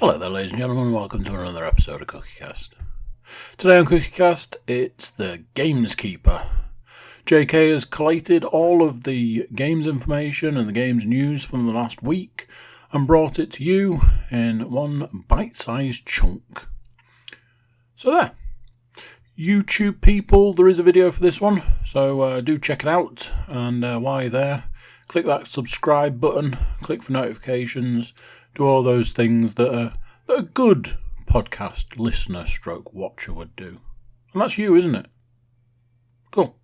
Hello there, ladies and gentlemen, welcome to another episode of CookieCast. Today on CookieCast, it's the Gameskeeper. JK has collated all of the games information and the games news from the last week and brought it to you in one bite-sized chunk. So there. YouTube people, there is a video for this one, so do check it out, and while you're there, click that subscribe button, click for notifications, do all those things that a good podcast listener stroke watcher would do. And that's you, isn't it? Cool.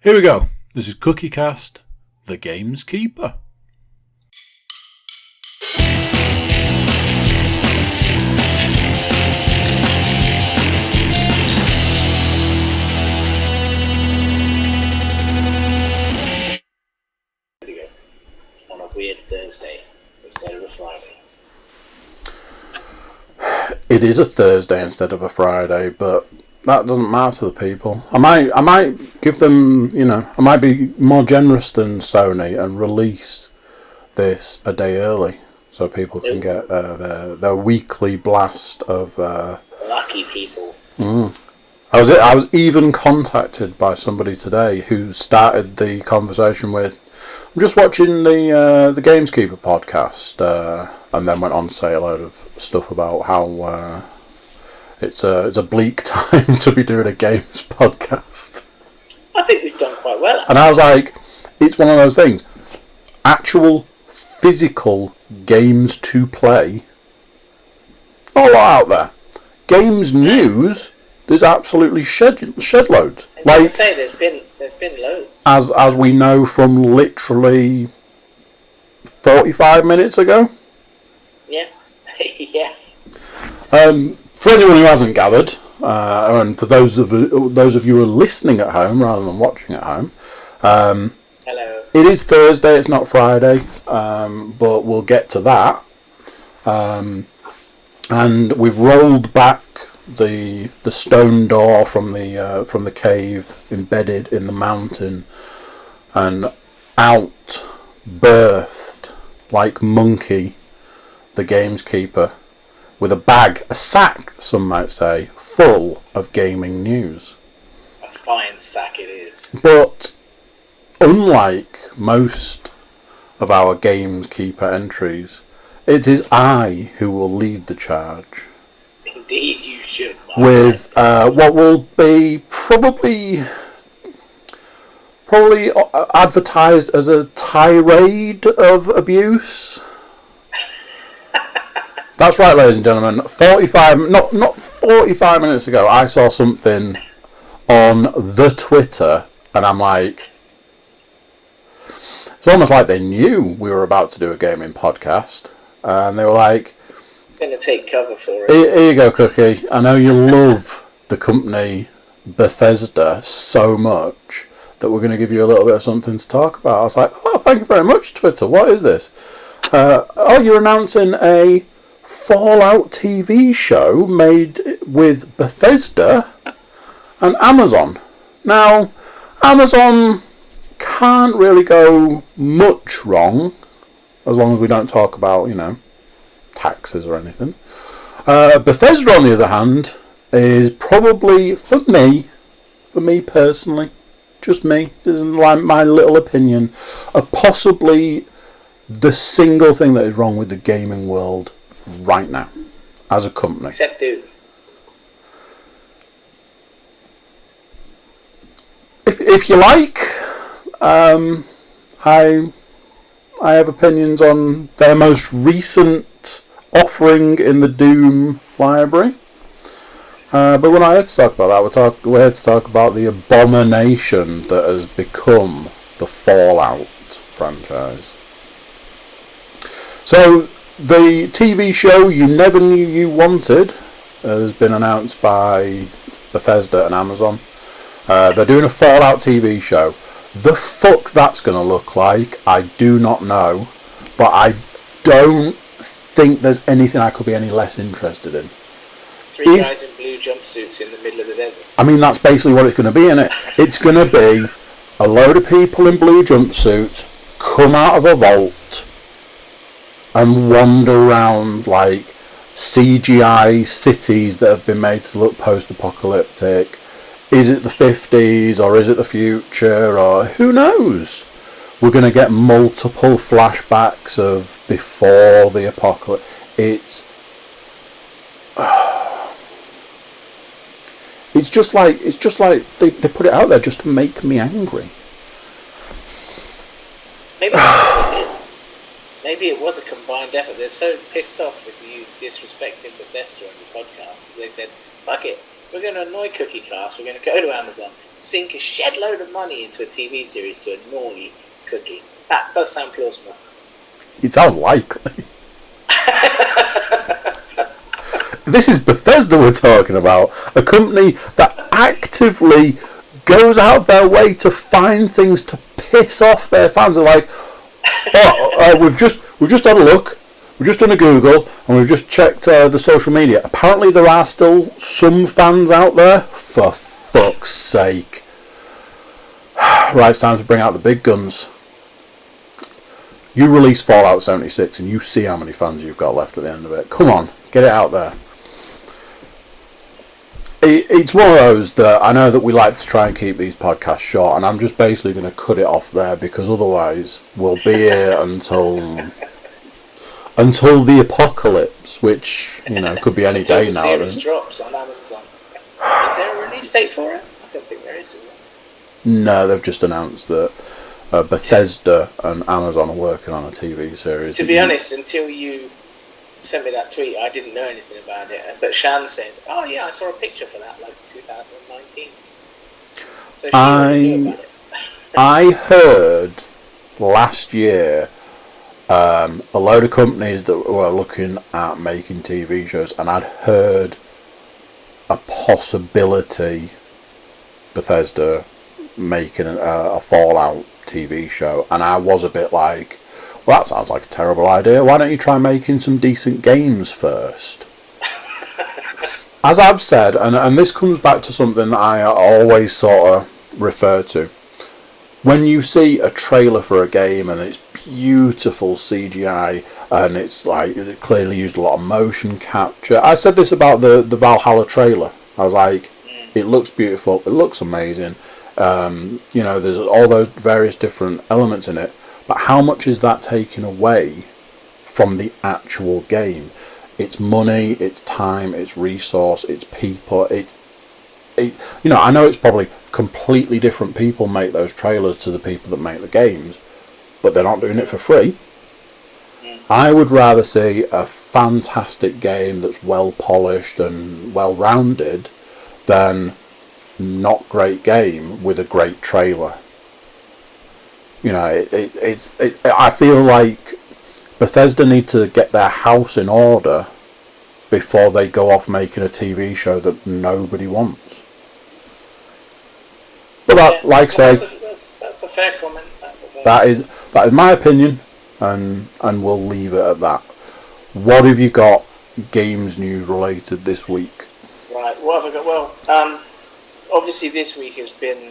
Here we go. This is CookieCast, the Gameskeeper. On a weird Thursday instead of a Friday. It is a Thursday instead of a Friday, but that doesn't matter to the people. I might give them, I might be more generous than Sony and release this a day early so people can get their weekly blast of. Lucky people. I was even contacted by somebody today who started the conversation with, "I'm just watching the Gameskeeper podcast," and then went on to say a load of stuff about how it's a bleak time to be doing a games podcast. I think we've done quite well. And I was like, it's one of those things. Actual physical games to play, not a lot out there. Games news, there's absolutely shed loads. I was say there's been loads. As we know from literally 45 minutes ago. Yeah. Yeah. For anyone who hasn't gathered, and for those of you who are listening at home rather than watching at home, hello. It is Thursday. It's not Friday, but we'll get to that. And we've rolled back the stone door from the cave embedded in the mountain, and out birthed like Monkey, the Gameskeeper, with a sack, some might say, full of gaming news. A fine sack it is. But unlike most of our Gameskeeper entries, it is I who will lead the charge. Indeed you should, Mark. With what will be probably advertised as a tirade of abuse. That's right, ladies and gentlemen. Not 45 minutes ago, I saw something on the Twitter, and I'm like, it's almost like they knew we were about to do a gaming podcast, and they were like, I'm going to take cover for it. Here you go, Cookie. I know you love the company Bethesda so much that we're going to give you a little bit of something to talk about. I was like, oh, thank you very much, Twitter. What is this? You're announcing a Fallout TV show made with Bethesda and Amazon. Now, Amazon can't really go much wrong as long as we don't talk about, taxes or anything. Bethesda, on the other hand, is probably, for me personally, just me, this is like my little opinion, possibly the single thing that is wrong with the gaming world right now, as a company. Except Doom. If you like, I have opinions on their most recent offering in the Doom library. But we're not here to talk about that. We're here to talk about the abomination that has become the Fallout franchise. So, the TV show you never knew you wanted has been announced by Bethesda and Amazon. They're doing a Fallout TV show. The fuck that's going to look like, I do not know. But I don't think there's anything I could be any less interested in. Three guys in blue jumpsuits in the middle of the desert. I mean, that's basically what it's going to be, isn't it? It's going to be a load of people in blue jumpsuits come out of a vault and wander around like CGI cities that have been made to look post-apocalyptic. Is it the 50s or is it the future, or who knows? We're going to get multiple flashbacks of before the apocalypse. It's just like they put it out there just to make me angry. Maybe it was a combined effort. They're so pissed off with you disrespecting Bethesda on your podcast. They said, "Fuck it, we're going to annoy Cookie Cast. We're going to go to Amazon, sink a shed load of money into a TV series to annoy Cookie." That does sound plausible. It sounds likely. This is Bethesda we're talking about, a company that actively goes out of their way to find things to piss off their fans. They're like, we've just had a look, we've just done a Google, and we've just checked the social media. Apparently there are still some fans out there. For fuck's sake. Right, it's time to bring out the big guns. You release Fallout 76 and you see how many fans you've got left at the end of it. Come on, get it out there. It's one of those that I know that we like to try and keep these podcasts short, and I'm just basically going to cut it off there, because otherwise we'll be here until the apocalypse, which, you know, could be any day now. The series drops on Amazon. Is there a release date for it? I don't think there is. No, they've just announced that Bethesda and Amazon are working on a TV series. To be honest, until you sent me that tweet, I didn't know anything about it. But Shan said, "Oh yeah, I saw a picture for that, like 2019." So she already knew about it. I heard last year a load of companies that were looking at making TV shows, and I'd heard a possibility Bethesda making a Fallout TV show, and I was a bit like, well, that sounds like a terrible idea. Why don't you try making some decent games first? As I've said, and this comes back to something that I always sort of refer to. When you see a trailer for a game and it's beautiful CGI and it's like it clearly used a lot of motion capture. I said this about the Valhalla trailer. I was like, it looks beautiful, it looks amazing. You know, there's all those various different elements in it. But how much is that taken away from the actual game? It's money, it's time, it's resource, it's people. You know, I know it's probably completely different people make those trailers to the people that make the games, but they're not doing it for free. I would rather see a fantastic game that's well polished and well rounded than not great game with a great trailer. You know, I feel like Bethesda need to get their house in order before they go off making a TV show that nobody wants. But that, like I say, that's a fair comment. that is my opinion, and we'll leave it at that. What have you got games news related this week? Right, what have I got? Well, obviously this week has been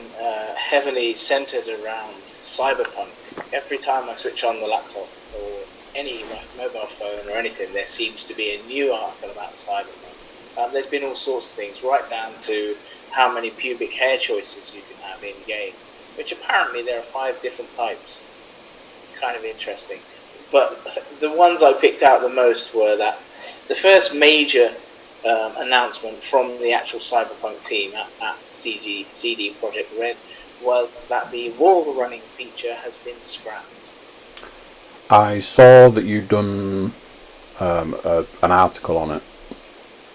heavily centred around Cyberpunk. Every time I switch on the laptop or any mobile phone or anything, there seems to be a new article about Cyberpunk. There's been all sorts of things, right down to how many pubic hair choices you can have in game, which apparently there are 5 different types. Kind of interesting. But the ones I picked out the most were that the first major announcement from the actual Cyberpunk team at CD Projekt Red was that the wall running feature has been scrapped. I saw that you'd done an article on it.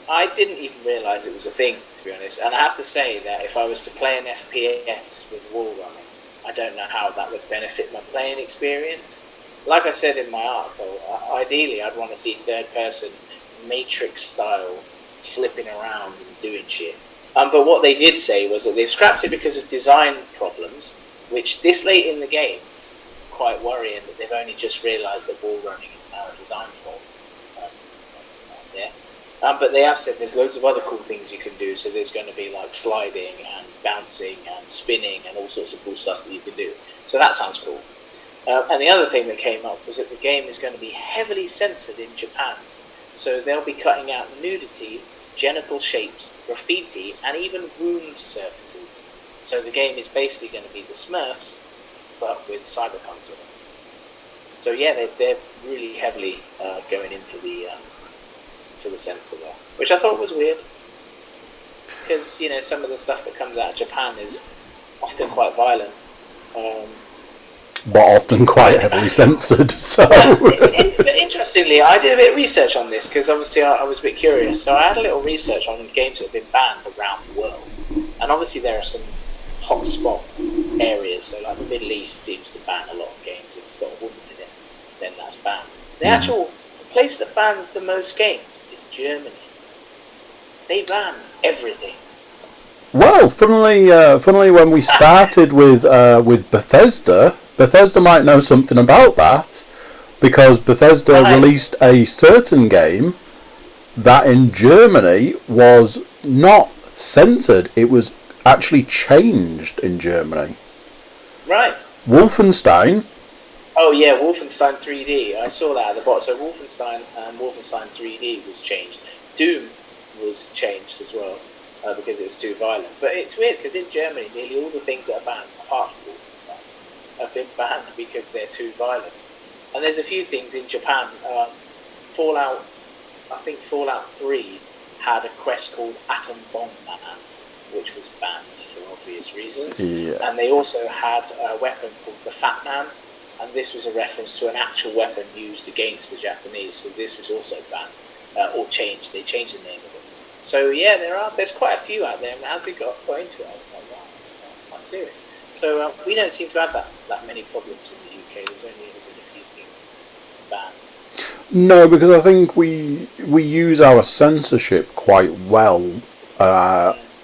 I didn't even realise it was a thing, to be honest. And I have to say that if I was to play an FPS with wall running, I don't know how that would benefit my playing experience. Like I said in my article, ideally I'd want to see third-person Matrix style flipping around and doing shit. But what they did say was that they've scrapped it because of design problems, which this late in the game, quite worrying that they've only just realised that wall running is now a design flaw. But they have said there's loads of other cool things you can do, so there's going to be like sliding and bouncing and spinning and all sorts of cool stuff that you can do. So that sounds cool. And the other thing that came up was that the game is going to be heavily censored in Japan. So they'll be cutting out nudity, genital shapes, graffiti, and even wound surfaces. So the game is basically going to be the Smurfs, but with cyberpunk in it. So yeah, they're really heavily going in for the censor there, which I thought was weird, because some of the stuff that comes out of Japan is often quite violent. But often quite heavily censored. So, but interestingly, I did a bit of research on this because obviously I was a bit curious. So I had a little research on games that have been banned around the world, and obviously there are some hotspot areas. So like the Middle East seems to ban a lot of games. If it's got a woman in it, then that's banned. The actual place that bans the most games is Germany. They ban everything. well, funnily, when we started with Bethesda might know something about that, because Bethesda released a certain game that in Germany was not censored; it was actually changed in Germany. Right. Wolfenstein. Oh yeah, Wolfenstein 3D. I saw that at the bottom. So Wolfenstein 3D was changed. Doom was changed as well because it was too violent. But it's weird because in Germany, nearly all the things that are banned, apart from Wolfenstein, have been banned because they're too violent. And there's a few things in Japan. Fallout 3 had a quest called Atom Bomb Man, which was banned for obvious reasons. Yeah. And they also had a weapon called the Fat Man, and this was a reference to an actual weapon used against the Japanese. So this was also banned or changed. They changed the name of it. So yeah, there's quite a few out there. And as we got into it, I was like, wow, that's quite serious. So we don't seem to have that many problems in the UK. There's only been a few things banned. No, because I think we use our censorship quite well.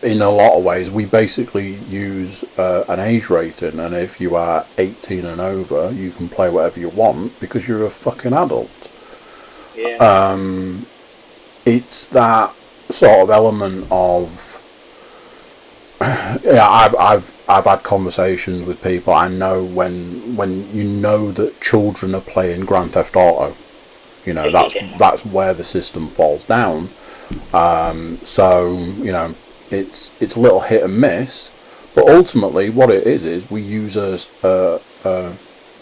In a lot of ways, we basically use an age rating, and if you are 18 and over, you can play whatever you want because you're a fucking adult. Yeah. It's that sort of element of I've had conversations with people. I know when you know that children are playing Grand Theft Auto, that's where the system falls down. So it's a little hit and miss, but ultimately what it is we use a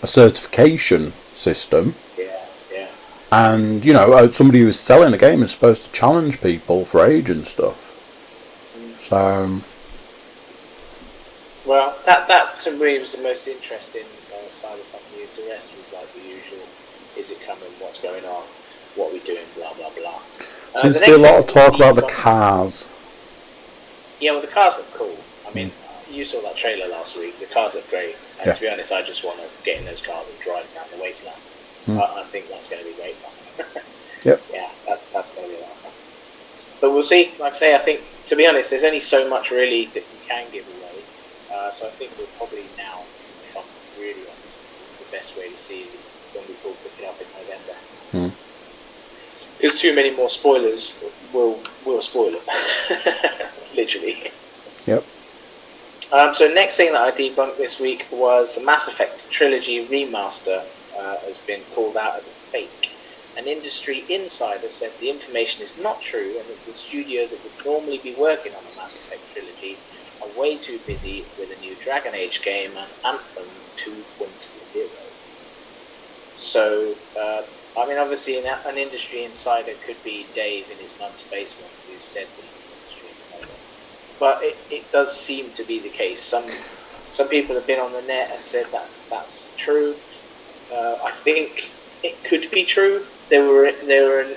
certification system. Yeah. And somebody who's selling a game is supposed to challenge people for age and stuff. So, well, that to me was the most interesting cyberpunk news. The rest was like the usual: is it coming? What's going on? What are we doing? Blah blah blah. seems to be a lot of talk about the cars. Yeah, well, the cars look cool. I mean, you saw that trailer last week. The cars look great. And to be honest, I just want to get in those cars and drive down the wasteland. I think that's going to be great fun. Yep. Yeah, that's going to be a lot of fun. But we'll see. Like I say, I think, to be honest, there's only so much really that you can give away. So I think we'll probably now, if I'm really honest, the best way to see it is when we pick it up in November. Because too many more spoilers will spoil it. Literally. Yep. So next thing that I debunked this week was the Mass Effect Trilogy Remaster has been called out as a fake. An industry insider said the information is not true and that the studio that would normally be working on the Mass Effect Trilogy are way too busy with a new Dragon Age game and Anthem 2.0. So, I mean, obviously an industry insider could be Dave in his mum's basement who said that he's an industry insider. But it does seem to be the case. Some people have been on the net and said that's true. I think it could be true. They were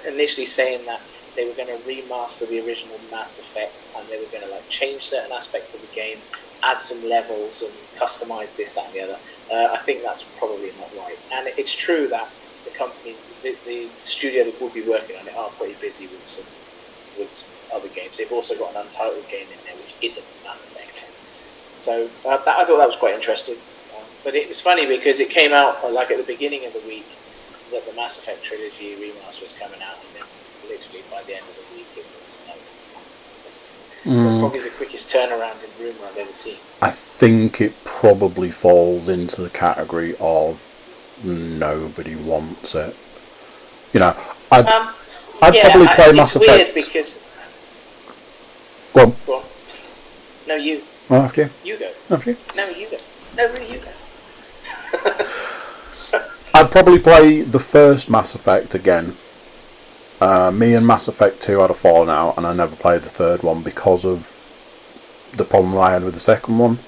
initially saying that they were going to remaster the original Mass Effect and they were going to change certain aspects of the game, add some levels and customize this, that, and the other. I think that's probably not right. And it's true that the company, the studio that will be working on it, are pretty busy with some other games. They've also got an untitled game in there which isn't Mass Effect. So I thought that was quite interesting. But it was funny because it came out at the beginning of the week that the Mass Effect Trilogy remaster was coming out, and then literally by the end of the week it was announced. So probably the quickest turnaround in rumour I've ever seen. I think it probably falls into the category of nobody wants it. I'd probably play Mass it's Effect. weird because... Go on. Go on. No, you. Oh, after you. You go. After you. No, you go. No, really, you go. I'd probably play the first Mass Effect again. Me and Mass Effect 2 had a falling out, and I never played the third one because of the problem I had with the second one.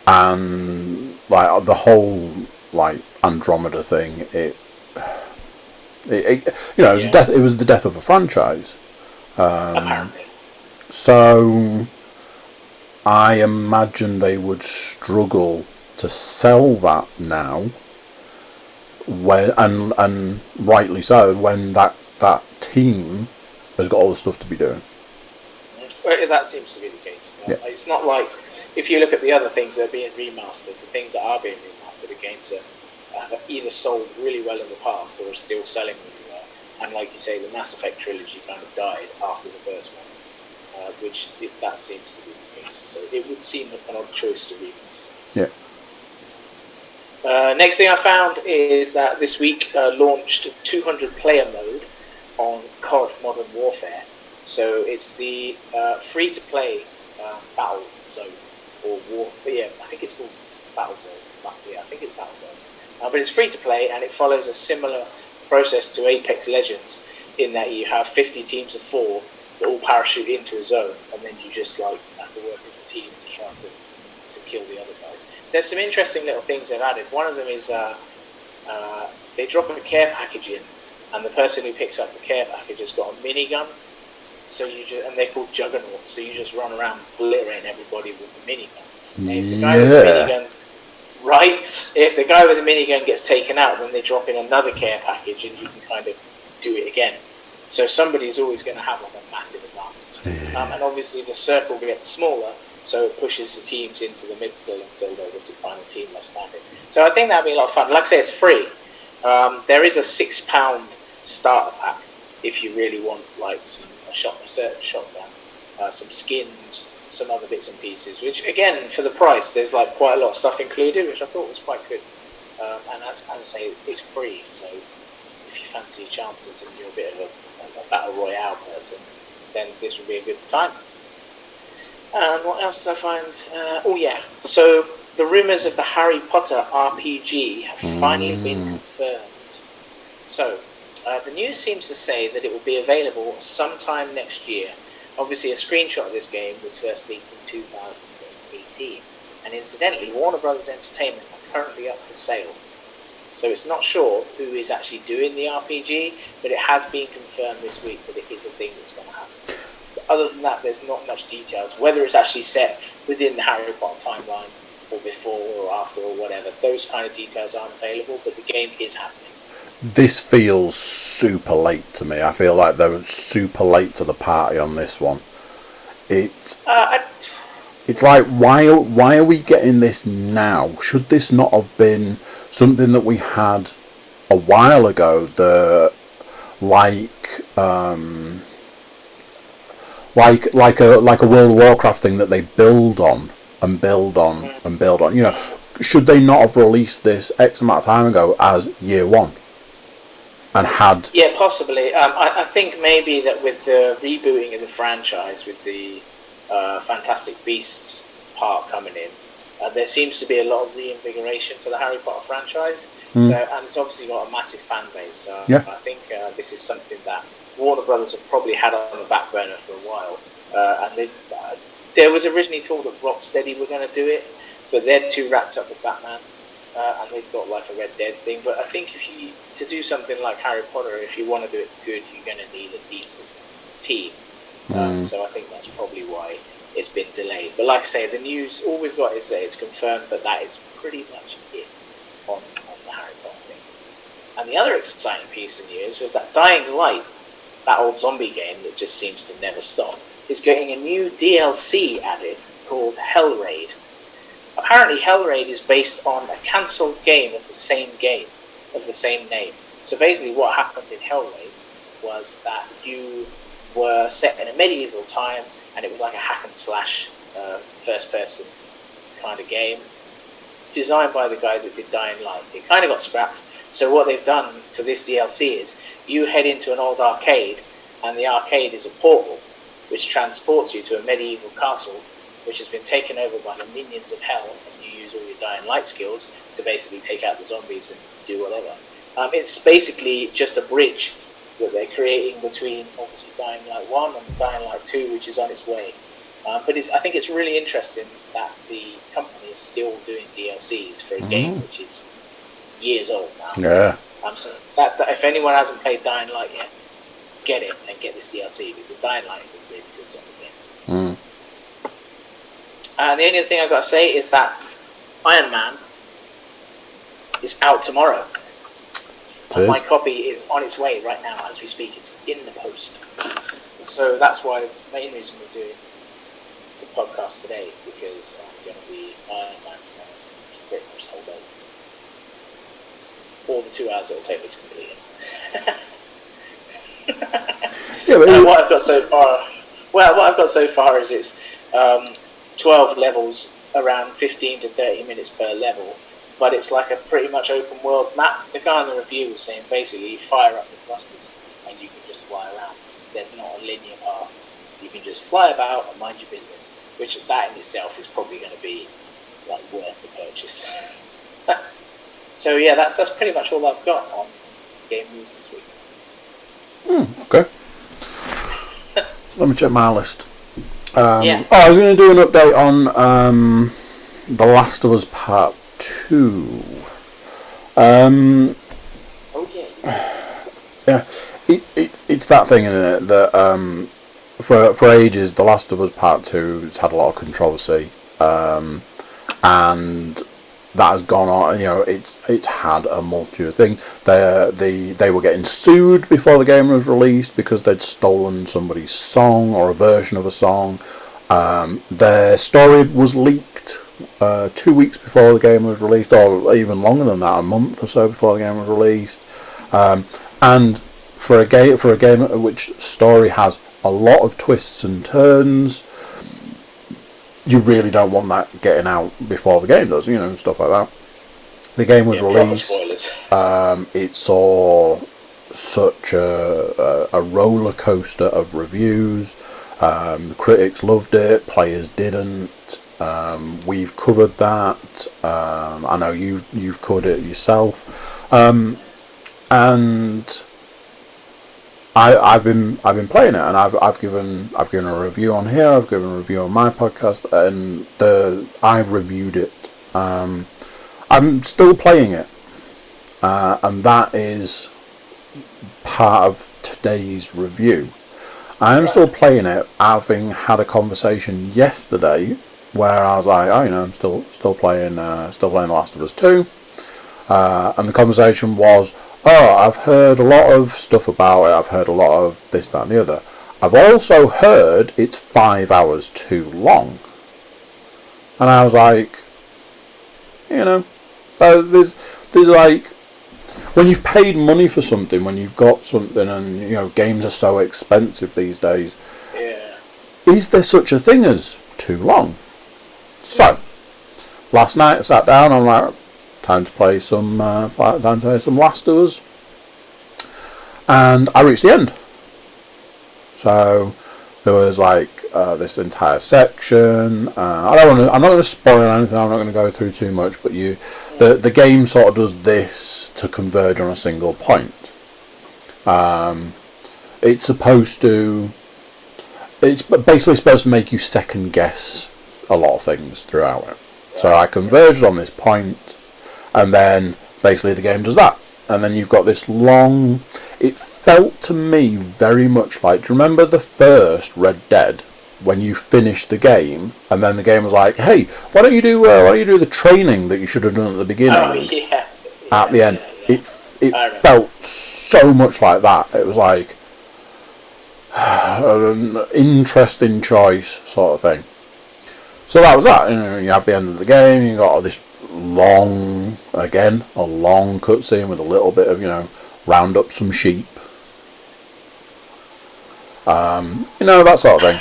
And like the whole like Andromeda thing, it you know, it was death. It was the death of a franchise. Apparently. So I imagine they would struggle to sell that now, when and rightly so, when that team has got all the stuff to be doing. Well, that seems to be the case. Yeah. It's not like, if you look at the other things that are being remastered, the things that are being remastered are games that have either sold really well in the past or are still selling really well. And like you say, the Mass Effect trilogy kind of died after the first one, which that seems to be the case. So it would seem an odd choice to remaster. Yeah. Next thing I found is that this week launched 200 player mode on COD Modern Warfare. So it's the free-to-play Battle Zone, or War. Yeah, I think it's called Battle Zone. Yeah, I think it's Battle Zone. But it's free-to-play, and it follows a similar process to Apex Legends in that you have 50 teams of 4 that all parachute into a zone, and then you just like have to work as a team to try to kill the other guys. There's some interesting little things they've added. One of them is they drop a care package in, and the person who picks up the care package has got a minigun. So and they're called juggernauts. So you just run around obliterating everybody with the minigun. And if the guy with the minigun, right? If the guy with the minigun gets taken out, then they drop in another care package, and you can kind of do it again. So somebody's always going to have like a massive advantage. And obviously the circle gets smaller, so it pushes the teams into the middle until there's a final team left standing. So I think that'd be a lot of fun. Like I say, it's free. There is a £6 starter pack if you really want like a certain shotgun, some skins, some other bits and pieces. Which again, for the price, there's like quite a lot of stuff included, which I thought was quite good. And as I say, it's free. So if you fancy your chances and you're a bit of a battle royale person, then this would be a good time. And what else did I find? So the rumours of the Harry Potter RPG have finally been confirmed. So the news seems to say that it will be available sometime next year. Obviously, a screenshot of this game was first leaked in 2018, and incidentally, Warner Brothers Entertainment are currently up for sale. So it's not sure who is actually doing the RPG, but it has been confirmed this week that it is a thing that's going to happen. But other than that, there's not much details. Whether it's actually set within the Harry Potter timeline, or before, or after, or whatever, those kind of details aren't available, but the game is happening. This feels super late to me. I feel like they were super late to the party on this one. It's like, why are we getting this now? Should this not have been something that we had a while ago? Like a World of Warcraft thing that they build on and build on and build on. You know, should they not have released this X amount of time ago as year one? And had... Yeah, possibly. I think maybe that with the rebooting of the franchise, with the Fantastic Beasts part coming in, there seems to be a lot of reinvigoration for the Harry Potter franchise. So, and it's obviously got a massive fan base. So I think this is something that Warner Brothers have probably had on the back burner for a while. And there was originally talk that Rocksteady were going to do it, but they're too wrapped up with Batman. And they've got like a Red Dead thing, but I think to do something like Harry Potter, if you want to do it good, you're going to need a decent team. So I think that's probably why it's been delayed. But like I say, the news, all we've got is that it's confirmed, but that is pretty much it on the Harry Potter thing. And the other exciting piece of news was that Dying Light, that old zombie game that just seems to never stop, is getting a new DLC added called Hellraid. Apparently, Hellraid is based on a cancelled game of the same name. So basically what happened in Hellraid was that you were set in a medieval time, and it was like a hack and slash first-person kind of game, designed by the guys that did Dying Light. It kind of got scrapped, So what they've done for this DLC is you head into an old arcade, and the arcade is a portal which transports you to a medieval castle which has been taken over by the minions of hell, and you use all your Dying Light skills to basically take out the zombies and do whatever. It's basically just a bridge that they're creating between obviously Dying Light 1 and Dying Light 2, which is on its way. But I think it's really interesting that the company is still doing DLCs for a game which is years old now. Yeah. So that if anyone hasn't played Dying Light yet, get it and get this DLC, because Dying Light is a really good zombie game. The only other thing I've got to say is that Iron Man is out tomorrow. My copy is on its way right now as we speak. It's in the post. So that's why the main reason we're doing the podcast today, because I'm going to be Iron Man pretty much the whole day. Or the 2 hours it'll take me to complete it. What I've got so far is it's 12 levels, around 15 to 30 minutes per level, but it's like a pretty much open world map. The guy in the review was saying basically you fire up the thrusters and you can just fly around. There's not a linear path. You can just fly about and mind your business, which that in itself is probably going to be like worth the purchase. So yeah, that's pretty much all I've got on game news this week. Okay. Let me check my list. Yeah. I was going to do an update on The Last of Us Part 2. Oh yeah. It's that thing, isn't it? That for ages, The Last of Us Part 2 has had a lot of controversy, and that has gone on. You know, it's had a multitude of things. They were getting sued before the game was released because they'd stolen somebody's song or a version of a song. Their story was leaked 2 weeks before the game was released, or even longer than that, a month or so before the game was released. And for a game which story has a lot of twists and turns, you really don't want that getting out before the game does, and stuff like that. The game was released. It saw such a roller coaster of reviews. Critics loved it, players didn't. We've covered that. I know you've covered it yourself, and I've been playing it, and I've given a review on here. I've given a review on my podcast, and I've reviewed it. I'm still playing it, and that is part of today's review. I am still playing it, having had a conversation yesterday where I was like, I'm still playing The Last of Us 2, and the conversation was, I've heard a lot of stuff about it. I've heard a lot of this, that, and the other. I've also heard it's 5 hours too long. And I was like, there's like, when you've paid money for something, when you've got something, and games are so expensive these days. Yeah. Is there such a thing as too long? So, last night I sat down. I'm like, time to play some Last of Us, and I reached the end. So there was like this entire section. I'm not going to spoil anything. I'm not going to go through too much. But the game sort of does this to converge on a single point. It's basically supposed to make you second guess a lot of things throughout it. So I converged on this point, and then basically the game does that. And then you've got this long... It felt to me very much like... Do you remember the first Red Dead, when you finished the game, and then the game was like, hey, why don't you do the training that you should have done at the beginning? At the end. It felt so much like that. It was like an interesting choice sort of thing. So that was that. You have the end of the game, you got this long cutscene with a little bit of, round up some sheep. That sort of thing.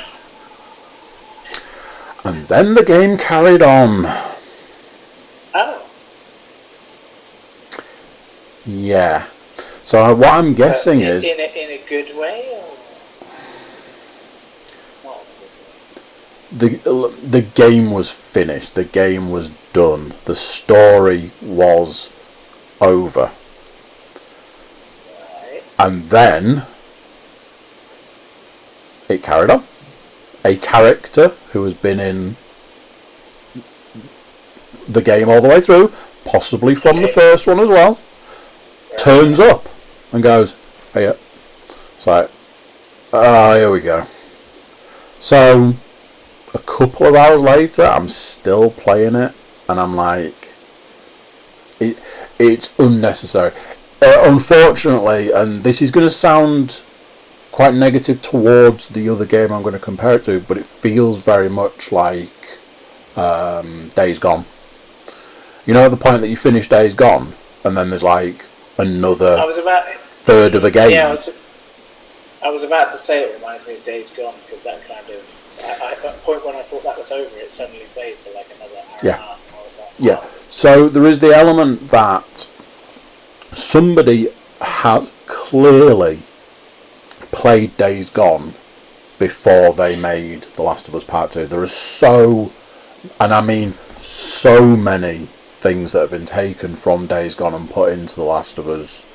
And then the game carried on. Oh. Yeah. So what I'm guessing is in a good way, or not in a good way? the game was finished. The game was done. The story was over. Right. And then it carried on. A character who has been in the game all the way through, possibly from the first one as well, turns up and goes, "Hey, yeah." It's like, oh, here we go. So a couple of hours later, I'm still playing it, and I'm like, it's unnecessary. Unfortunately, and this is going to sound quite negative towards the other game I'm going to compare it to, but it feels very much like Days Gone. You know, at the point that you finish Days Gone, and then there's like another third of a game. Yeah, I was about to say it reminds me of Days Gone, because that kind of at that point when I thought that was over, it suddenly played for like another hour and a half. And I was like, oh. Yeah. So there is the element that somebody has clearly played Days Gone before they made The Last of Us Part 2. There are so many things that have been taken from Days Gone and put into The Last of Us.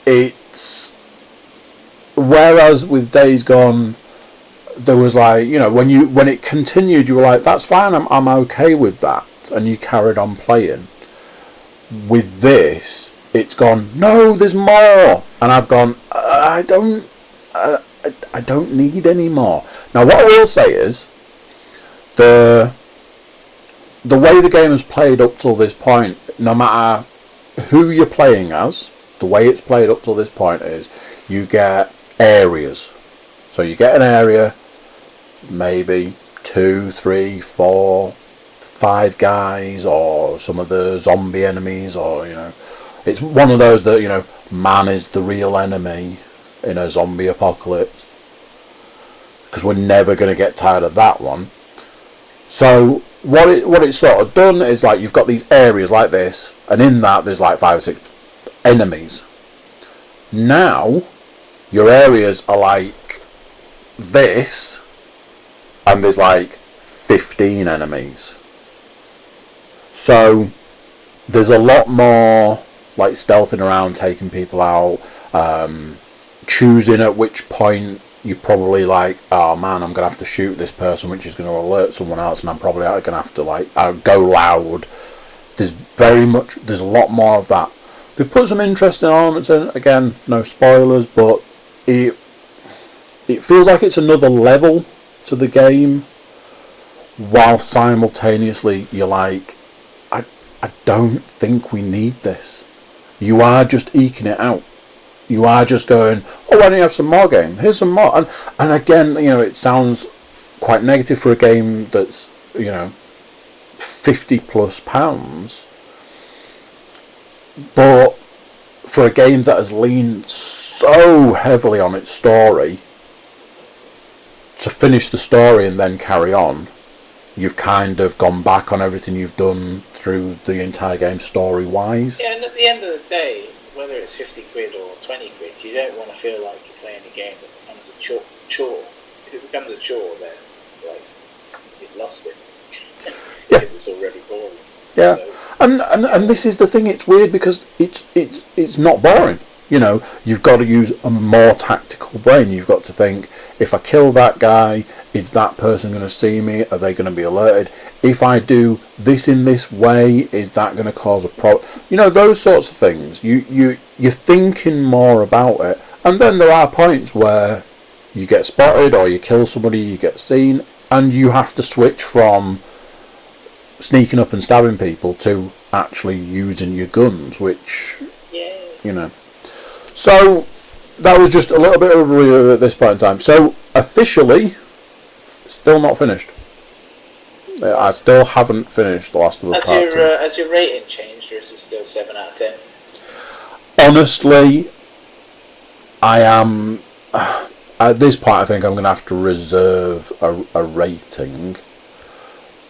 It's whereas with Days Gone, there was like, you know, when it continued, you were like, that's fine, I'm okay with that, and you carried on playing. With this, it's gone, no, there's more, and I've gone, I don't need any more. Now, what I will say is, the way the game has played up till this point, no matter who you're playing as, the way it's played up till this point is, you get areas. So you get an area, maybe 2, 3, 4, 5 guys, or some of the zombie enemies, or, you know, it's one of those that, you know, man is the real enemy in a zombie apocalypse, because we're never going to get tired of that one. So what it's sort of done is, like, you've got these areas like this, and in that there's like 5 or 6 enemies. Now your areas are like this, and there's like 15 enemies. So there's a lot more like stealthing around, taking people out, choosing at which point you're probably like, oh man, I'm gonna have to shoot this person, which is going to alert someone else, and I'm probably gonna have to like go loud. There's a lot more of that. They've put some interesting elements in. Again, no spoilers, but it feels like it's another level to the game, while simultaneously you're like, I don't think we need this. You are just eking it out. You are just going, oh, why don't you have some more game? Here's some more. And again, you know, it sounds quite negative for a game that's, you know, £50+. But for a game that has leaned so heavily on its story, to finish the story and then carry on, you've kind of gone back on everything you've done through the entire game story-wise. Yeah, and at the end of the day, whether it's 50 quid or 20 quid, you don't want to feel like you're playing a game that becomes a chore. If it becomes a chore, then like you've lost it because it's already boring. Yeah, so, and this is the thing. It's weird because it's not boring. You know, you've got to use a more tactical brain. You've got to think, if I kill that guy, is that person going to see me? Are they going to be alerted? If I do this in this way, is that going to cause a problem? You know, those sorts of things. You're thinking more about it. And then there are points where you get spotted, or you kill somebody, you get seen, and you have to switch from sneaking up and stabbing people to actually using your guns, which, you know. So that was just a little bit of a review at this point in time. So officially, still not finished. I still haven't finished The Last of Us Part 2. Has your rating changed, or is it still 7 out of 10? Honestly, I am... At this point, I think I'm going to have to reserve a rating,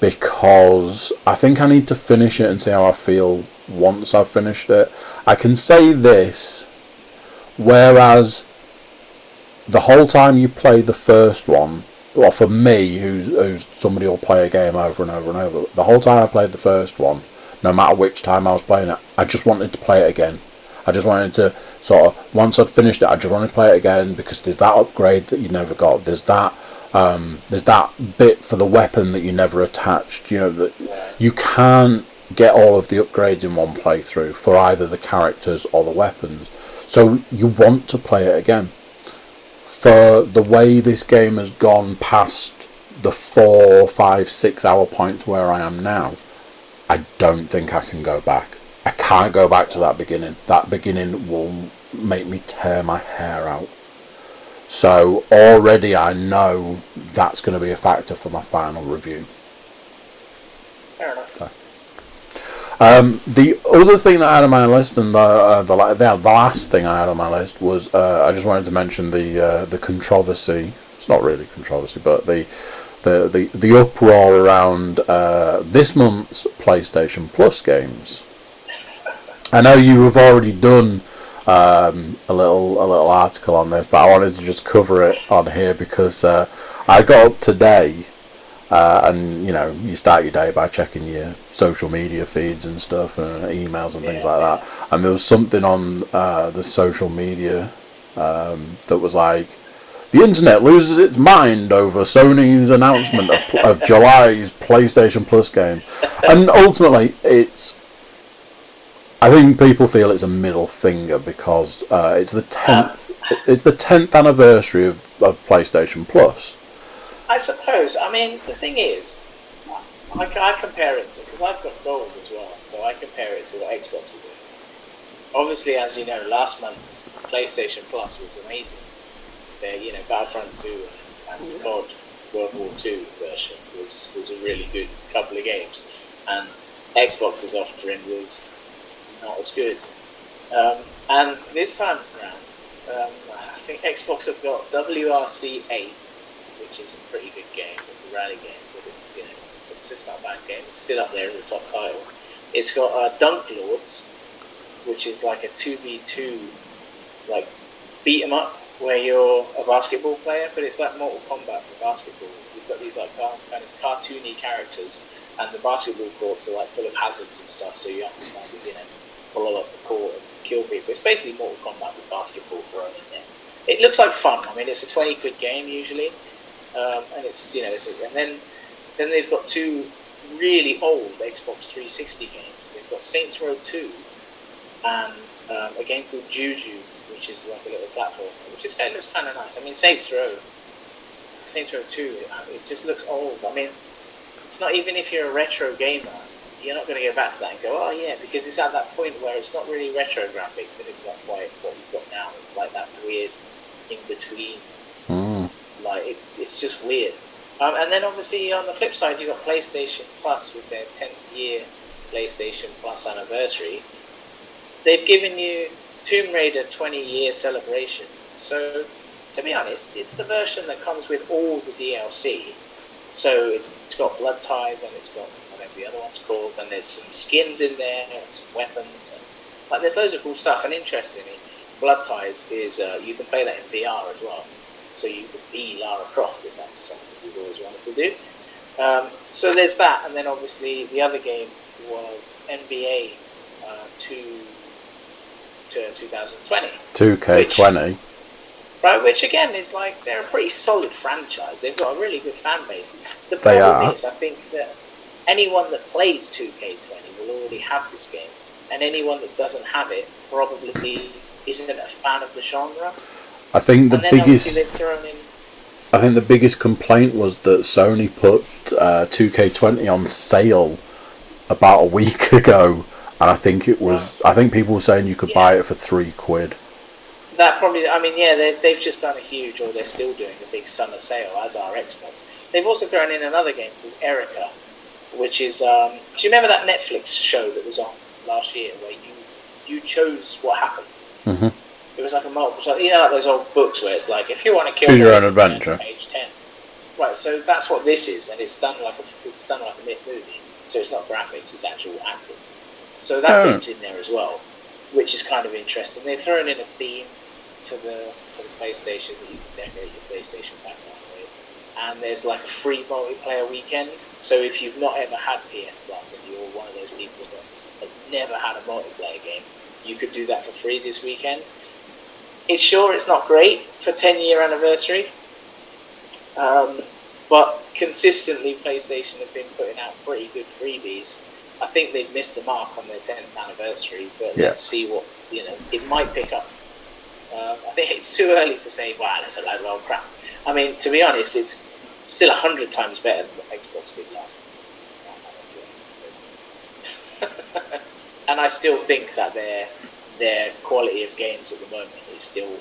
because I think I need to finish it and see how I feel once I've finished it. I can say this, whereas the whole time you play the first one, well, for me, who's somebody who'll play a game over and over and over, the whole time I played the first one, no matter which time I was playing it, I just wanted to play it again. I just wanted to sort of, once I'd finished it, I just wanted to play it again, because there's that upgrade that you never got. There's that bit for the weapon that you never attached. You know, that you can't get all of the upgrades in one playthrough for either the characters or the weapons. So you want to play it again. For the way this game has gone past the 4, 5, 6 hour point to where I am now, I don't think I can go back. I can't go back to that beginning. That beginning will make me tear my hair out. So already I know that's going to be a factor for my final review. Fair enough. So. The other thing that I had on my list, and the last thing I had on my list, was I just wanted to mention the controversy. It's not really controversy, but the uproar around this month's PlayStation Plus games. I know you have already done a little article on this, but I wanted to just cover it on here because I got up today. And you know, you start your day by checking your social media feeds and stuff, and emails and things like that. And there was something on the social media that was like, the internet loses its mind over Sony's announcement of July's PlayStation Plus games. And ultimately, I think people feel it's a middle finger because it's the 10th anniversary of PlayStation Plus. I suppose. I mean, the thing is, I compare it to, because I've got gold as well, so I compare it to what Xbox are doing. Obviously, as you know, last month's PlayStation Plus was amazing. Their, Battlefront 2 and COD World War 2 version was a really good couple of games, and Xbox's offering was not as good. And this time around, I think Xbox have got WRC 8. Which is a pretty good game. It's a rally game, but it's just not a bad game. It's still up there in the top title. It's got Dunk Lords, which is like a 2v2, like beat 'em up, where you're a basketball player, but it's like Mortal Kombat for basketball. You've got these like kind of cartoony characters, and the basketball courts are like full of hazards and stuff, so you have to kind of follow up the court and kill people. It's basically Mortal Kombat with basketball thrown in there. It looks like fun. I mean, it's a 20-quid game usually. And it's and then they've got two really old Xbox 360 games. They've got Saints Row 2 and a game called Juju, which is like a little platform, it looks kind of nice. I mean, Saints Row 2, it just looks old. I mean, it's not, even if you're a retro gamer, you're not going to go back to that and go, oh yeah, because it's at that point where it's not really retro graphics and it's not quite what you've got now. It's like that weird in between. Like it's just weird. And then obviously on the flip side, you've got PlayStation Plus with their 10th year PlayStation Plus anniversary. They've given you Tomb Raider 20-year celebration. So to be honest, it's the version that comes with all the DLC. So it's got blood ties and it's got whatever the other one's called, and there's some skins in there and some weapons, and like there's loads of cool stuff. And interestingly, blood ties is you can play that in VR as well. So you could be Lara Croft if that's something you've always wanted to do. So there's that, and then obviously the other game was NBA 2020. 2K20. Which again is like, they're a pretty solid franchise. They've got a really good fan base. The problem is, I think that anyone that plays 2K20 will already have this game, and anyone that doesn't have it probably isn't a fan of the genre. I think the biggest complaint was that Sony put 2K20 on sale about a week ago, and I think people were saying you could buy it for £3. That probably, I mean, yeah, they've just done they're still doing a big summer sale, as are Xbox. They've also thrown in another game called Erica, which is, do you remember that Netflix show that was on last year where you chose what happened? Mm-hmm. It was like a multiple, so like those old books where it's like, if you want to kill choose your own adventure, age 10. Right, so that's what this is, and it's done like a myth movie. So it's not graphics, it's actual actors. So that game's in there as well, which is kind of interesting. They've thrown in a theme for the PlayStation that you can decorate your PlayStation background with, and there's like a free multiplayer weekend. So if you've not ever had PS Plus and you're one of those people that has never had a multiplayer game, you could do that for free this weekend. It's not great for 10-year anniversary, but consistently PlayStation have been putting out pretty good freebies. I think they've missed the mark on their 10th anniversary, but let's see what, it might pick up. I think it's too early to say, wow, that's a load of old crap. I mean, to be honest, it's still 100 times better than what Xbox did last week. And I still think that their quality of games at the moment is still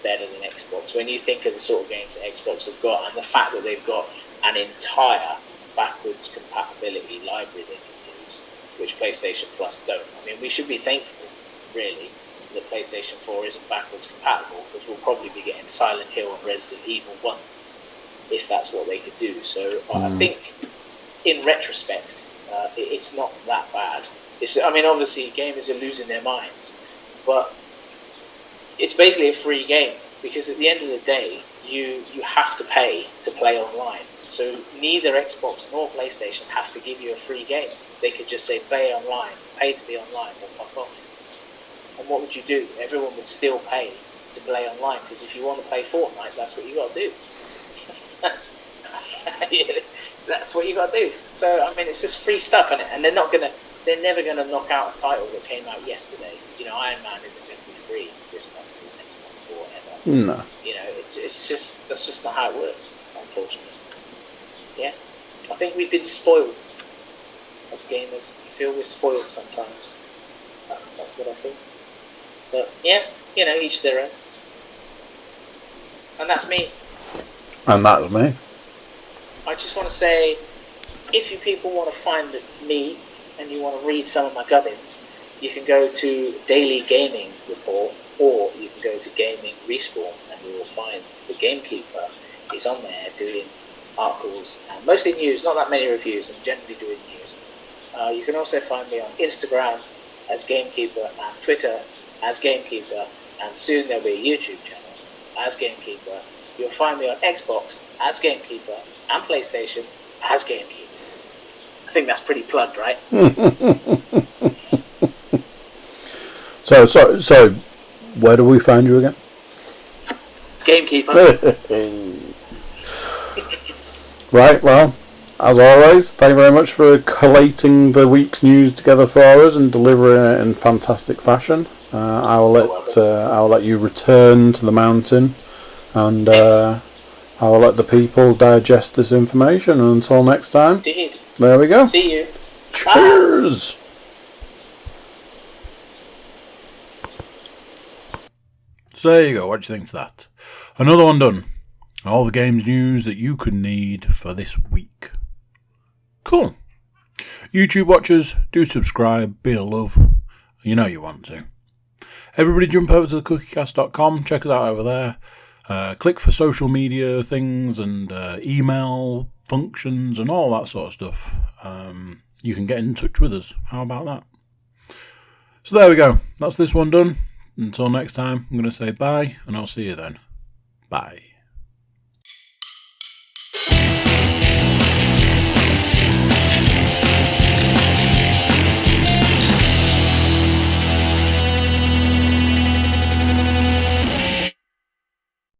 better than Xbox. When you think of the sort of games that Xbox have got, and the fact that they've got an entire backwards compatibility library they can use, which PlayStation Plus don't. I mean, we should be thankful, really, that PlayStation 4 isn't backwards compatible, because we'll probably be getting Silent Hill and Resident Evil 1 if that's what they could do. So I think, in retrospect, it's not that bad. Obviously, gamers are losing their minds, but it's basically a free game, because at the end of the day, you have to pay to play online. So neither Xbox nor PlayStation have to give you a free game. They could just say play online, pay to be online, or fuck off. And what would you do? Everyone would still pay to play online, because if you want to play Fortnite, that's what you got to do. That's what you got to do. So it's just free stuff, and they're never gonna knock out a title that came out yesterday. Iron Man isn't going to be free this month or next month or whatever. No. That's just not how it works, unfortunately. Yeah, I think we've been spoiled as gamers. I feel we're spoiled sometimes. That's what I think. But yeah, each their own. And that's me. And that's me. I just want to say, if you people want to find me and you want to read some of my gubbins, you can go to Daily Gaming Report, or you can go to Gaming Respawn, and you will find the Gamekeeper is on there doing articles and mostly news, not that many reviews. I'm generally doing news. You can also find me on Instagram as Gamekeeper and Twitter as Gamekeeper, and soon there'll be a YouTube channel as Gamekeeper. You'll find me on Xbox as Gamekeeper and PlayStation as Gamekeeper. I think that's pretty plugged, right? So, where do we find you again? Gamekeeper. Right, well, as always, thank you very much for collating the week's news together for us and delivering it in fantastic fashion. I will let you return to the mountain, and I will let the people digest this information. And until next time, Indeed. There we go. See you. Cheers. Bye. So there you go. What do you think of that? Another one done. All the games news that you could need for this week. Cool. YouTube watchers, do subscribe, be a love. You know you want to. Everybody jump over to thecookiecast.com, check us out over there. Click for social media things and email functions and all that sort of stuff. You can get in touch with us. How about that? So there we go. That's this one done. Until next time, I'm going to say bye, and I'll see you then. Bye.